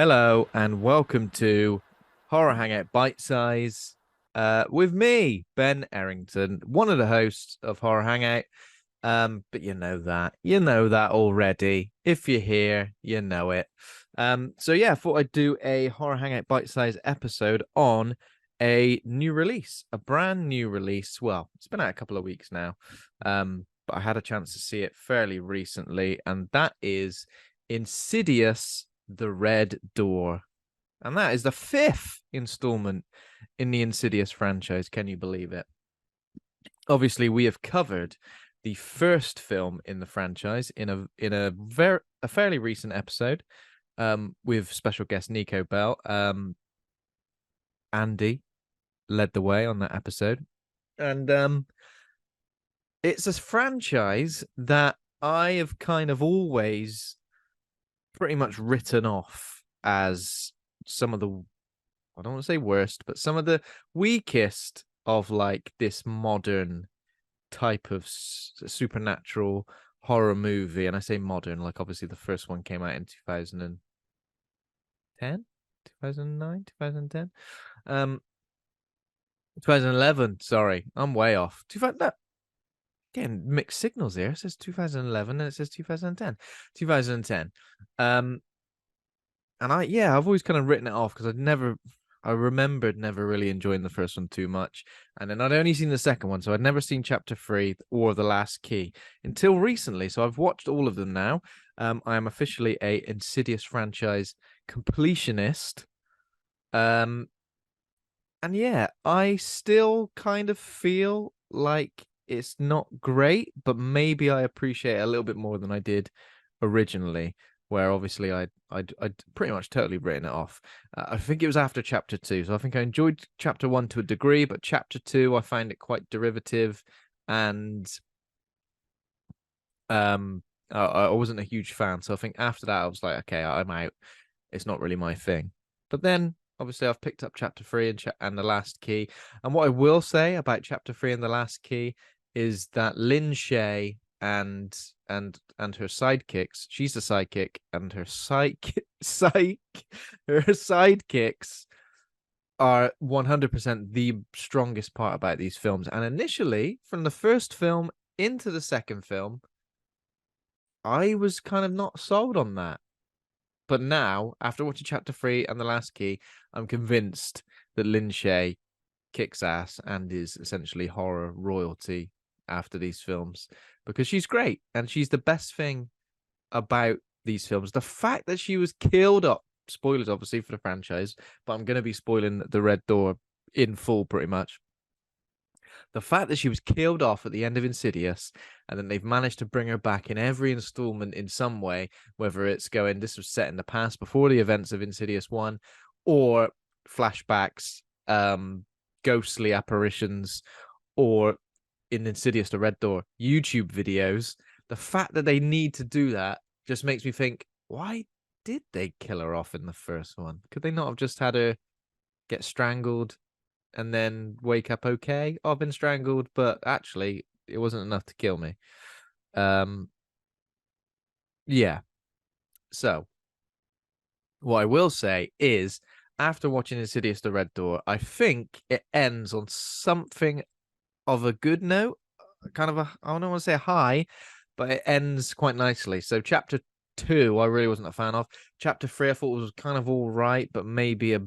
Hello and welcome to Horror Hangout Bitesize with me, Ben Errington, one of the hosts of Horror Hangout. But you know that already. If you're here, you know it. So yeah, I thought I'd do a Horror Hangout Bitesize episode on a new release, a brand new release. Well, it's been out a couple of weeks now, but I had a chance to see it fairly recently, and that is Insidious the Red Door. And that is the fifth installment in the Insidious franchise. Can you believe it? Obviously, we have covered the first film in the franchise in a fairly recent episode, with special guest Nico Bell. Andy led the way on that episode, and it's a franchise that I have kind of always pretty much written off as some of the, I don't want to say worst, but some of the weakest of like this modern type of supernatural horror movie. And I say modern, like obviously the first one came out in 2010, 2009, 2010, 2011. Sorry, I'm way off. No, getting mixed signals here. It says 2011 and it says 2010. 2010. And I've always kind of written it off because I remembered never really enjoying the first one too much. And then I'd only seen the second one, so I'd never seen Chapter 3 or The Last Key until recently. So I've watched all of them now. I am officially a Insidious franchise completionist. And yeah, I still kind of feel like it's not great, but maybe I appreciate it a little bit more than I did originally, where obviously I'd pretty much totally written it off. I think it was after Chapter 2, so I think I enjoyed Chapter 1 to a degree, but Chapter 2 I find it quite derivative, and I wasn't a huge fan. So I think after that I was like, okay, I'm out. It's not really my thing. But then obviously I've picked up Chapter 3 and The Last Key, and what I will say about Chapter 3 and The Last Key is that Lin Shaye and her sidekicks, she's the sidekick, and her her sidekicks are 100% the strongest part about these films. And initially, from the first film into the second film, I was kind of not sold on that. But now, after watching Chapter 3 and The Last Key, I'm convinced that Lin Shaye kicks ass and is essentially horror royalty after these films, because she's great and she's the best thing about these films. The fact that she was killed up, spoilers obviously for the franchise, but I'm going to be spoiling The Red Door in full pretty much. The fact that she was killed off at the end of Insidious, and then they've managed to bring her back in every installment in some way, whether it's going, this was set in the past before the events of Insidious 1, or flashbacks, ghostly apparitions, or in Insidious the Red Door, YouTube videos. The fact that they need to do that just makes me think, why did they kill her off in the first one? Could they not have just had her get strangled and then wake up okay? Oh, I've been strangled, but actually it wasn't enough to kill me. Yeah. So what I will say is, after watching Insidious the Red Door, I think it ends on something of a good note, kind of I don't want to say a high, but it ends quite nicely. So Chapter 2 I really wasn't a fan of. Chapter 3 I thought was kind of all right, but maybe a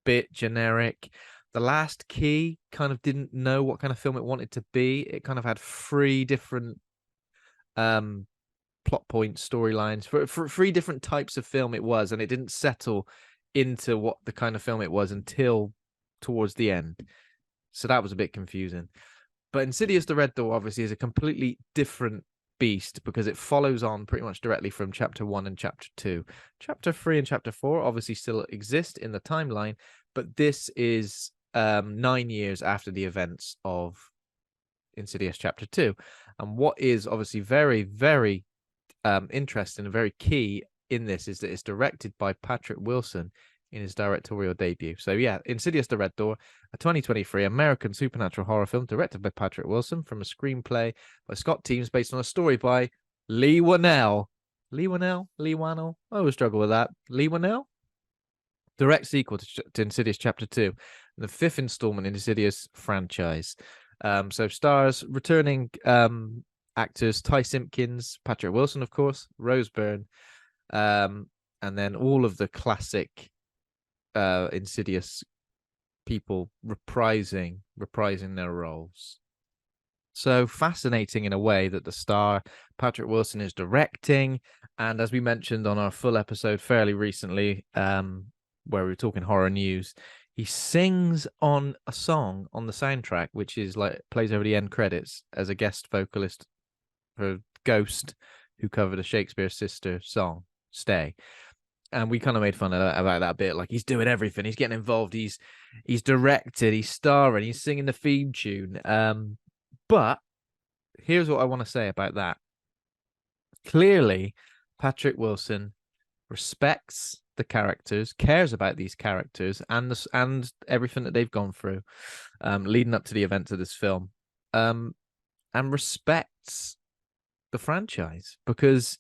bit generic. The Last Key kind of didn't know what kind of film it wanted to be. It kind of had three different plot points, storylines for three different types of film it was, and it didn't settle into what the kind of film it was until towards the end. So that was a bit confusing. But Insidious the Red Door obviously is a completely different beast, because it follows on pretty much directly from Chapter 1 and Chapter 2. Chapter 3 and Chapter 4 obviously still exist in the timeline, but this is 9 years after the events of Insidious Chapter 2. And what is obviously very, very interesting and very key in this is that it's directed by Patrick Wilson in his directorial debut. So yeah, Insidious the Red Door, a 2023 American supernatural horror film directed by Patrick Wilson, from a screenplay by Scott Teems based on a story by Leigh Whannell. Leigh Whannell? Leigh Whannell? I always struggle with that. Leigh Whannell? direct sequel to Insidious Chapter 2, the 5th installment in Insidious franchise. So stars returning actors Ty Simpkins, Patrick Wilson, of course, Rose Byrne, and then all of the classic Insidious people reprising their roles. So fascinating in a way that the star Patrick Wilson is directing, and as we mentioned on our full episode fairly recently, where we were talking horror news, he sings on a song on the soundtrack, which is like plays over the end credits as a guest vocalist for Ghost, who covered a Shakespeare Sister song, Stay. And we kind of made fun of about that bit. Like, he's doing everything. He's getting involved. He's directed. He's starring. He's singing the theme tune. But here's what I want to say about that. Clearly, Patrick Wilson respects the characters, cares about these characters, and everything that they've gone through, leading up to the events of this film, and respects the franchise, because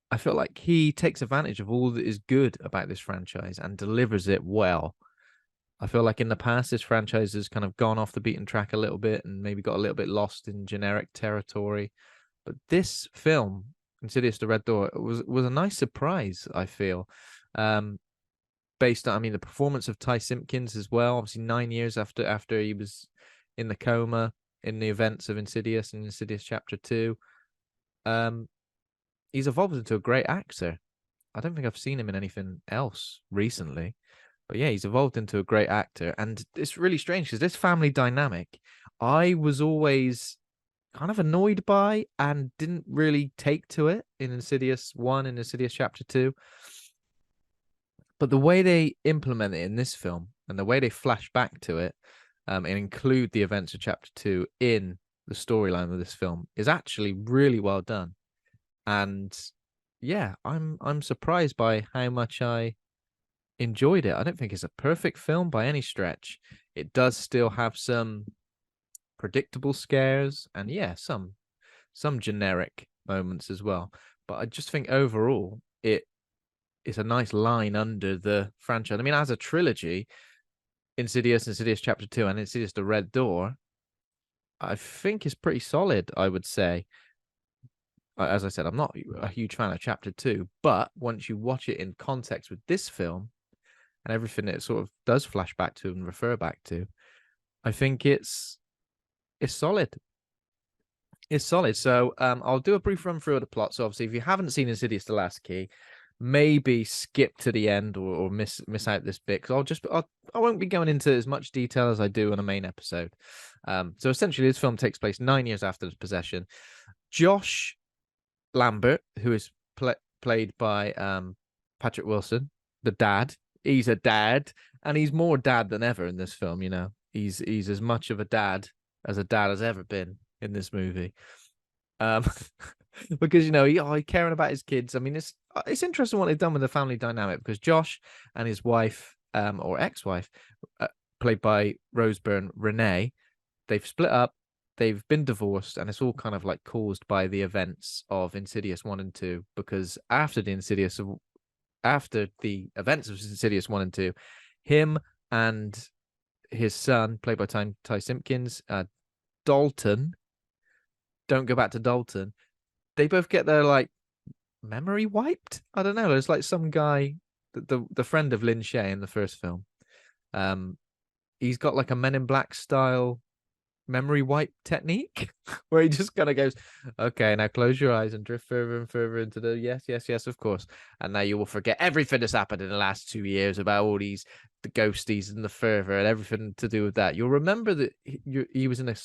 I feel like he takes advantage of all that is good about this franchise and delivers it well. I feel like in the past, this franchise has kind of gone off the beaten track a little bit and maybe got a little bit lost in generic territory. But this film, Insidious: The Red Door, was a nice surprise, I feel. Based on, I mean, the performance of Ty Simpkins as well. Obviously, 9 years after he was in the coma in the events of Insidious and Insidious Chapter 2. He's evolved into a great actor. I don't think I've seen him in anything else recently. But yeah, he's evolved into a great actor. And it's really strange because this family dynamic, I was always kind of annoyed by and didn't really take to it in Insidious 1 and Insidious Chapter 2. But the way they implement it in this film and the way they flash back to it and include the events of Chapter 2 in the storyline of this film is actually really well done. And yeah, I'm surprised by how much I enjoyed it. I don't think it's a perfect film by any stretch. It does still have some predictable scares and yeah, some generic moments as well. But I just think overall it's a nice line under the franchise. I mean, as a trilogy, Insidious Chapter 2 and Insidious: The Red Door, I think is pretty solid, I would say. As I said, I'm not a huge fan of Chapter 2, but once you watch it in context with this film and everything it sort of does flash back to and refer back to, I think it's solid. It's solid. So I'll do a brief run through of the plot. So obviously, if you haven't seen Insidious: The Last Key, maybe skip to the end or miss out this bit, because I won't be going into as much detail as I do on a main episode. So essentially, this film takes place 9 years after the possession. Josh Lambert, who is played by Patrick Wilson, the dad. He's a dad, and he's more dad than ever in this film. You know, he's as much of a dad has ever been in this movie. Because you know he caring about his kids. I mean, it's interesting what they've done with the family dynamic, because Josh and his wife, or ex-wife, played by Rose Byrne, Renee, they've split up. They've been divorced, and it's all kind of like caused by the events of Insidious 1 and 2. Because after the events of Insidious 1 and 2, him and his son, played by Ty Simpkins, Dalton, don't go back to Dalton. They both get their like memory wiped. I don't know. There's like some guy, the friend of Lin Shaye in the first film. He's got like a Men in Black style memory wipe technique where he just kind of goes, okay, now close your eyes and drift further and further into the yes, of course, and now you will forget everything that's happened in the last 2 years about all the ghosties and the fervor and everything to do with that. You'll remember that he was in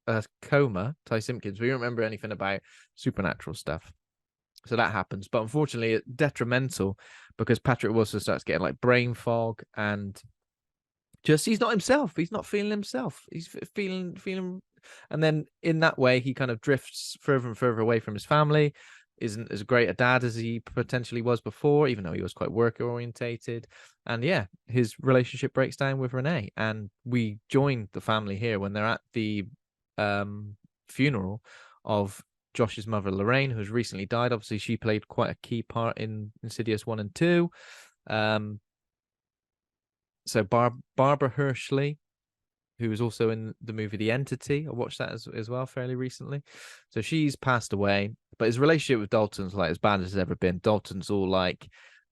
a coma, Ty Simpkins, but you don't remember anything about supernatural stuff. So that happens, but unfortunately it's detrimental because Patrick Wilson starts getting like brain fog and just he's not himself. He's not feeling himself. He's feeling, and then in that way he kind of drifts further and further away from his family. Isn't as great a dad as he potentially was before, even though he was quite work orientated. And yeah, his relationship breaks down with Renee, and we join the family here when they're at the funeral of Josh's mother, Lorraine, who's recently died. Obviously, she played quite a key part in Insidious 1 and 2. So Barbara Hershey, who was also in the movie The Entity. I watched that as well fairly recently. So she's passed away, but his relationship with Dalton's like as bad as it's ever been. Dalton's all like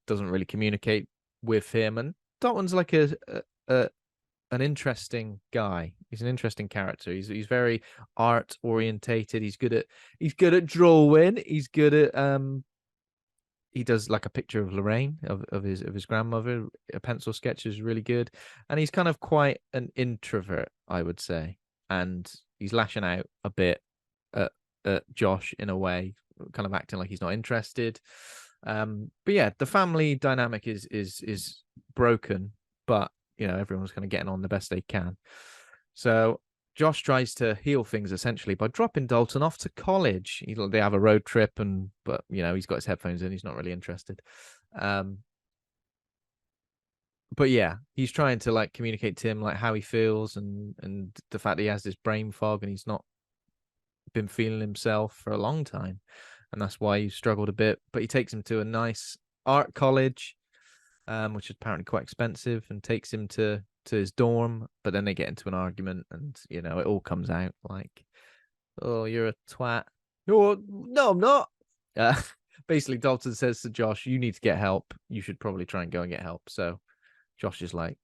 doesn't really communicate with him, and Dalton's like an interesting guy. He's an interesting character. He's very art orientated. He's good at drawing. He's good at he does like a picture of Lorraine of his grandmother. A pencil sketch is really good, and he's kind of quite an introvert, I would say, and he's lashing out a bit at Josh in a way, kind of acting like he's not interested. But yeah, the family dynamic is broken, but everyone's kind of getting on the best they can. So Josh tries to heal things essentially by dropping Dalton off to college. They have a road trip, but he's got his headphones in. He's not really interested. But yeah, he's trying to like communicate to him like how he feels and the fact that he has this brain fog and he's not been feeling himself for a long time, and that's why he struggled a bit. But he takes him to a nice art college, which is apparently quite expensive, and takes him to his dorm. But then they get into an argument, and it all comes out like, "Oh, you're a twat." No, I'm not. Basically, Dalton says to Josh, "You need to get help. You should probably try and go and get help." So Josh is like,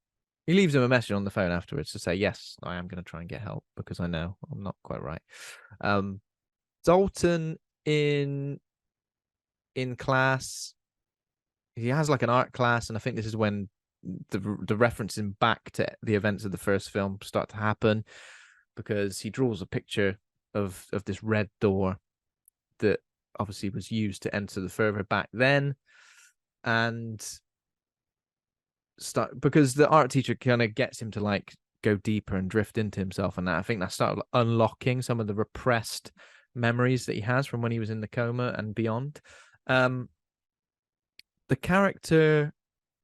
he leaves him a message on the phone afterwards to say, "Yes, I am going to try and get help because I know I'm not quite right." Dalton in class, he has like an art class, and I think this is when the referencing back to the events of the first film start to happen, because he draws a picture of this red door that obviously was used to enter the further back then, and because the art teacher kind of gets him to like go deeper and drift into himself, and that I think that started unlocking some of the repressed memories that he has from when he was in the coma and beyond. The character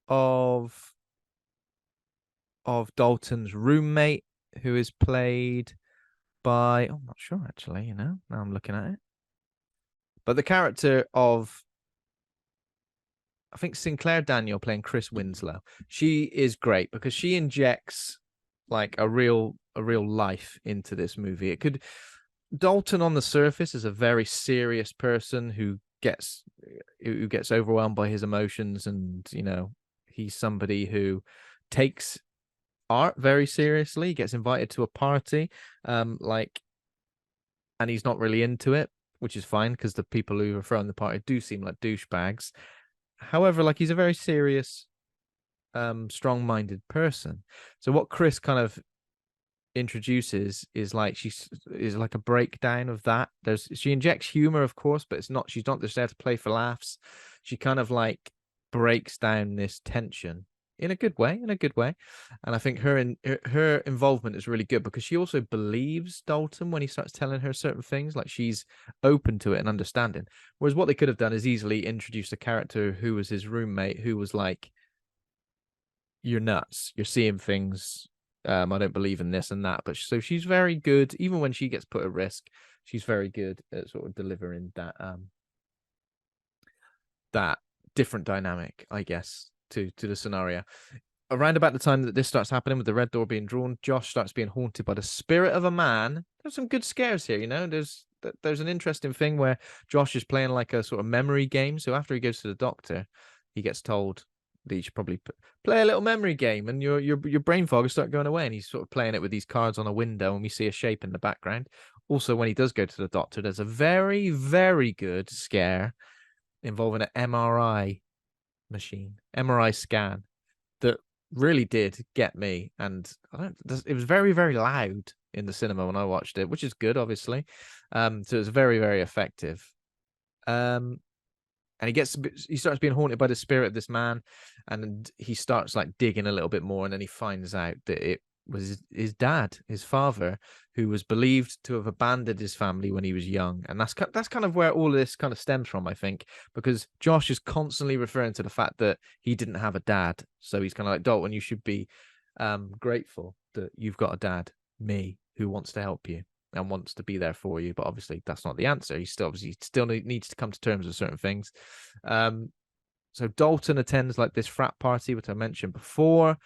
of Dalton's roommate, who is played by, I'm not sure actually, now I'm looking at it, but the character of, I think, Sinclair Daniel playing Chris Winslow, she is great because she injects like a real life into this movie. Dalton on the surface is a very serious person who gets overwhelmed by his emotions, and he's somebody who takes art very seriously. He gets invited to a party, and he's not really into it, which is fine because the people who are throwing the party do seem like douchebags. However, like, he's a very serious, strong-minded person. So what Chris kind of introduces is like a breakdown of that. She injects humor, of course, but she's not just there to play for laughs. She kind of like breaks down this tension in a good way, and I think her involvement is really good because she also believes Dalton when he starts telling her certain things. Like, she's open to it and understanding, whereas what they could have done is easily introduced a character who was his roommate, who was like, "You're nuts, you're seeing things, I don't believe in this and that." But so she's very good, even when she gets put at risk. She's very good at sort of delivering that different dynamic, I guess, to the scenario. Around about the time that this starts happening, with the red door being drawn, Josh starts being haunted by the spirit of a man. There's some good scares here, There's an interesting thing where Josh is playing like a sort of memory game. So after he goes to the doctor, he gets told that you should probably play a little memory game, and your brain fog will start going away. And he's sort of playing it with these cards on a window, and we see a shape in the background. Also, when he does go to the doctor, there's a very, very good scare involving an MRI scan that really did get me. And it was very, very loud in the cinema when I watched it, which is good, obviously. So it's very, very effective. And he starts being haunted by the spirit of this man, and he starts like digging a little bit more, and then he finds out that it was his dad, his father, who was believed to have abandoned his family when he was young. And that's kind of where all of this kind of stems from, I think, because Josh is constantly referring to the fact that he didn't have a dad. So he's kind of like, "Dalton, you should be grateful that you've got a dad, me, who wants to help you and wants to be there for you." But obviously that's not the answer. He still needs to come to terms with certain things. So Dalton attends like this frat party, which I mentioned before.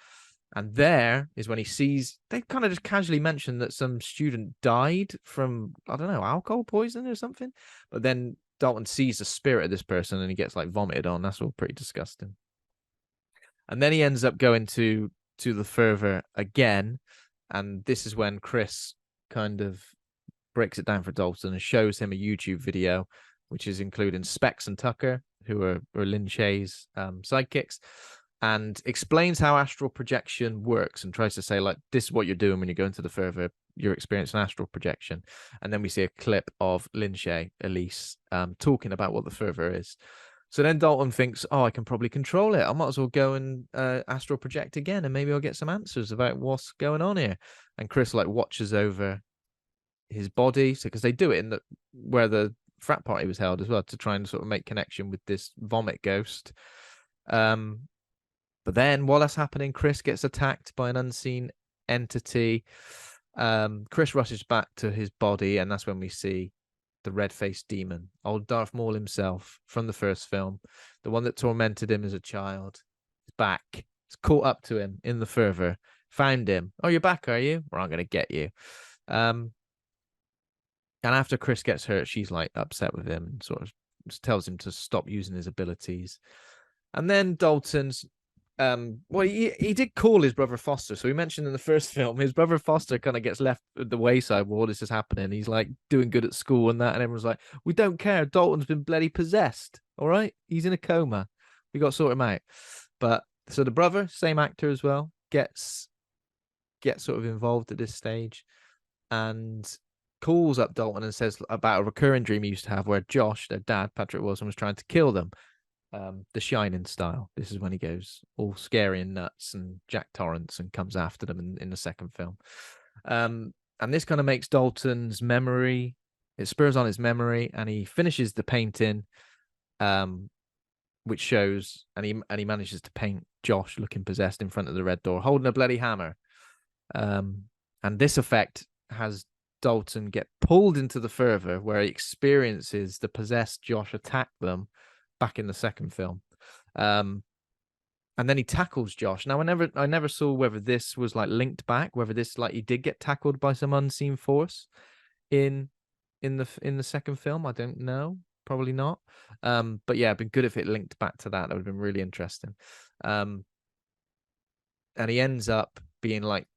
And there is when he sees, they kind of just casually mentioned that some student died from, I don't know, alcohol poisoning or something. But then Dalton sees the spirit of this person and he gets like vomited on. That's all pretty disgusting. And then he ends up going to the fervor again. And this is when Chris kind of breaks it down for Dalton and shows him a YouTube video, which is including Specs and Tucker, who are Lin Shaye's sidekicks, and explains how astral projection works and tries to say, like, this is what you're doing when you go into the fervor. You're experiencing astral projection. And then we see a clip of Lin Shaye, Elise, talking about what the fervor is. So then Dalton thinks, oh, I can probably control it. I might as well go and astral project again, and maybe I'll get some answers about what's going on here. And Chris like watches over his body, so because they do it in where the frat party was held as well, to try and sort of make connection with this vomit ghost. But then while that's happening, Chris gets attacked by an unseen entity. Chris rushes back to his body, and that's when we see the red-faced demon, old Darth Maul himself from the first film, the one that tormented him as a child, is back. It's caught up to him in the fervor, found him. Oh, you're back, are you? Well, I'm going to get you. And after Chris gets hurt, she's like upset with him and sort of tells him to stop using his abilities. And then Dalton's well, he did call his brother Foster. So we mentioned in the first film, his brother Foster kind of gets left at the wayside while all this is happening. He's like doing good at school and that, and everyone's like, we don't care. Dalton's been bloody possessed. All right, he's in a coma. We got to sort him out. But so the brother, same actor as well, gets sort of involved at this stage and calls up Dalton and says about a recurring dream he used to have where Josh, their dad, Patrick Wilson, was trying to kill them. The Shining style. This is when he goes all scary and nuts and Jack Torrance and comes after them in the second film. And this kind of makes Dalton's memory, it spurs on his memory, and he finishes the painting, which shows, and he manages to paint Josh looking possessed in front of the red door, holding a bloody hammer. And this effect has Dalton get pulled into the fervor where he experiences the possessed Josh attack them back in the second film. And then he tackles Josh. Now I never saw whether this was like linked back, whether this like he did get tackled by some unseen force in the second film. I don't know, probably not. But yeah, it'd been good if it linked back to that. That would have been really interesting. And he ends up being like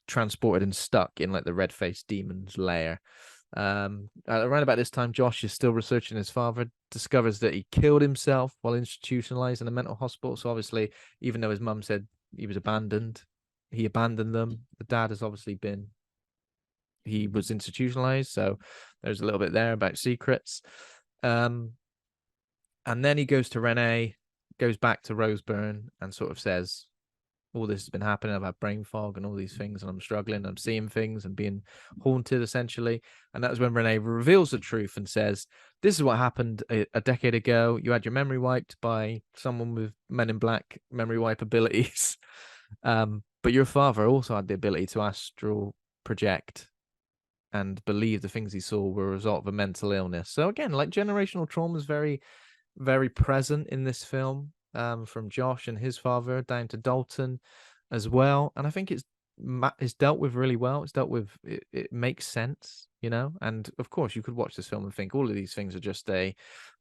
transported and stuck in like the red-faced demon's lair. Around about this time, Josh is still researching his father, discovers that he killed himself while institutionalized in a mental hospital. So obviously, even though his mum said he was abandoned, he abandoned them. The dad has obviously he was institutionalized. So there's a little bit there about secrets. And then he goes to Renee, goes back to Byrne and sort of says, all this has been happening about brain fog and all these things, and I'm struggling, I'm seeing things and being haunted essentially. And that was when Renee reveals the truth and says, this is what happened a decade ago. You had your memory wiped by someone with Men in Black memory wipe abilities. But your father also had the ability to astral project and believe the things he saw were a result of a mental illness. So again, like generational trauma is very, very present in this film. From Josh and his father down to Dalton as well, and I think it's dealt with really well. It's dealt with, it makes sense, you know. And of course, you could watch this film and think all of these things are just a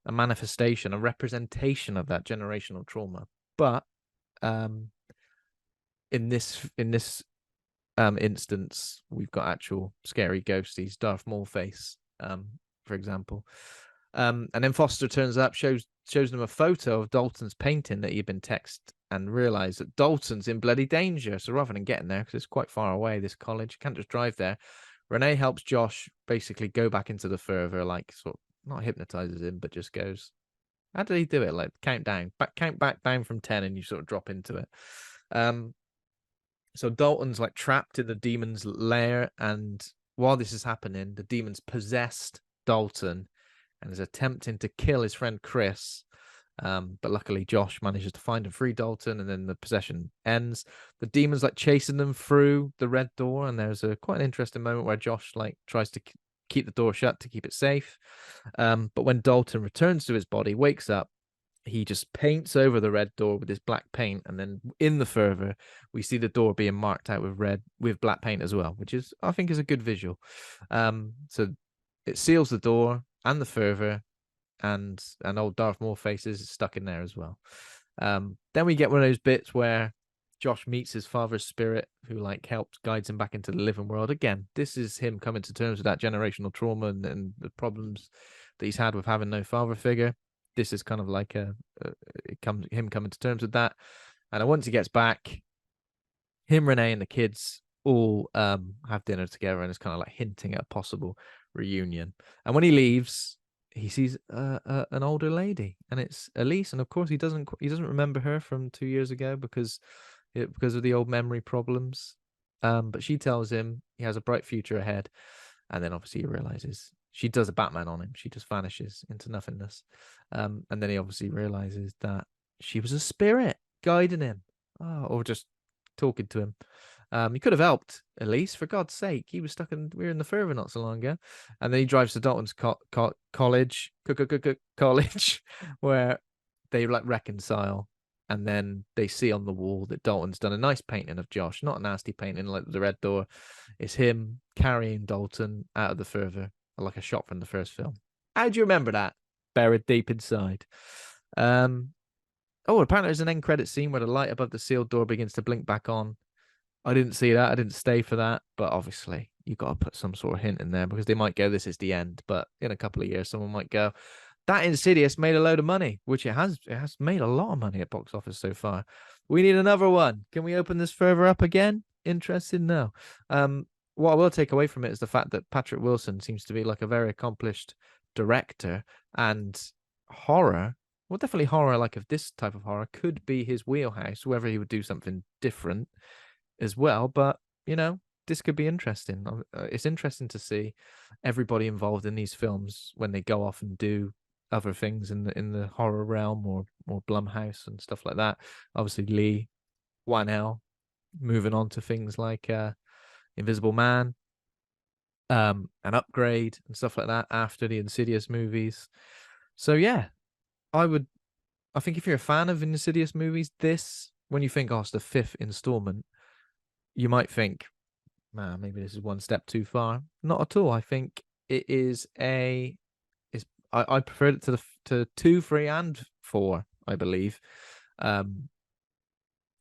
manifestation, a representation of that generational trauma. But in this instance, we've got actual scary ghosties, Darth Maul face, for example. And then Foster turns up, shows them a photo of Dalton's painting that he'd been texted, and realized that Dalton's in bloody danger. So rather than getting there, because it's quite far away, this college, you can't just drive there. Renee helps Josh basically go back into the fervor, like sort of not hypnotizes him, but just goes, how did he do it? Like count back down from 10 and you sort of drop into it. So Dalton's like trapped in the demon's lair, and while this is happening, the demon's possessed Dalton and is attempting to kill his friend Chris. But luckily Josh manages to find and free Dalton, and then the possession ends. The demon's like chasing them through the red door, and there's quite an interesting moment where Josh like tries to keep the door shut to keep it safe. But when Dalton returns to his body, wakes up, he just paints over the red door with this black paint, and then in the fervor we see the door being marked out with black paint as well, which is, I think, is a good visual. So it seals the door and the fervor, and old Darth Maul faces stuck in there as well. Then we get one of those bits where Josh meets his father's spirit, who like helps guides him back into the living world. Again, this is him coming to terms with that generational trauma and the problems that he's had with having no father figure. This is kind of like him coming to terms with that. And once he gets back, him, Renee, and the kids all have dinner together, and it's kind of like hinting at a possible reunion. And when he leaves, he sees an older lady, and it's Elise. And of course, he doesn't remember her from 2 years ago because of the old memory problems. But she tells him he has a bright future ahead, and then obviously he realizes she does a Batman on him. She just vanishes into nothingness. And then he obviously realizes that she was a spirit guiding him, or just talking to him. He could have helped Elise, for God's sake. He was stuck in, we were in the fervor not so long ago. And then he drives to Dalton's college, where they like reconcile. And then they see on the wall that Dalton's done a nice painting of Josh, not a nasty painting like the red door. It's him carrying Dalton out of the fervor, like a shot from the first film. How do you remember that? Buried deep inside. Apparently there's an end credit scene where the light above the sealed door begins to blink back on. I didn't see that. I didn't stay for that. But obviously, you got to put some sort of hint in there, because they might go, this is the end. But in a couple of years, someone might go, that Insidious made a load of money, which it has. It has made a lot of money at box office so far. We need another one. Can we open this further up again? Interested? No. What I will take away from it is the fact that Patrick Wilson seems to be like a very accomplished director, and horror, well, definitely horror, like of this type of horror, could be his wheelhouse, whether he would do something different as well. But this could be interesting. It's interesting to see everybody involved in these films when they go off and do other things in the horror realm, or Blumhouse and stuff like that. Obviously, Leigh Whannell moving on to things like Invisible Man, an Upgrade and stuff like that after the Insidious movies. So yeah, I think if you're a fan of Insidious movies, this, when you think, oh, it's the 5th installment, you might think, man, maybe this is one step too far. Not at all. I think it is I preferred it to 2, 3, and 4, I believe. I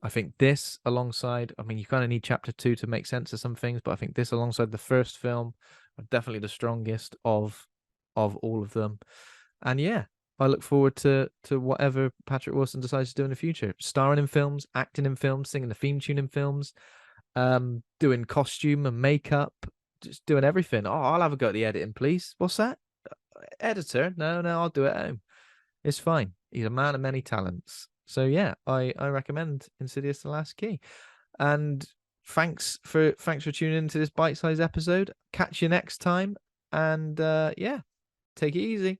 think this alongside, I mean, you kind of need chapter 2 to make sense of some things, but I think this alongside the first film are definitely the strongest of all of them. And yeah, I look forward to whatever Patrick Wilson decides to do in the future. Starring in films, acting in films, singing the theme tune in films, doing costume and makeup, just doing everything. Oh, I'll have a go at the editing, please. What's that? Editor? No, I'll do it at home. It's fine. He's a man of many talents. So yeah, I recommend Insidious: The Last Key. And thanks for tuning into this bite-sized episode. Catch you next time. And yeah, take it easy.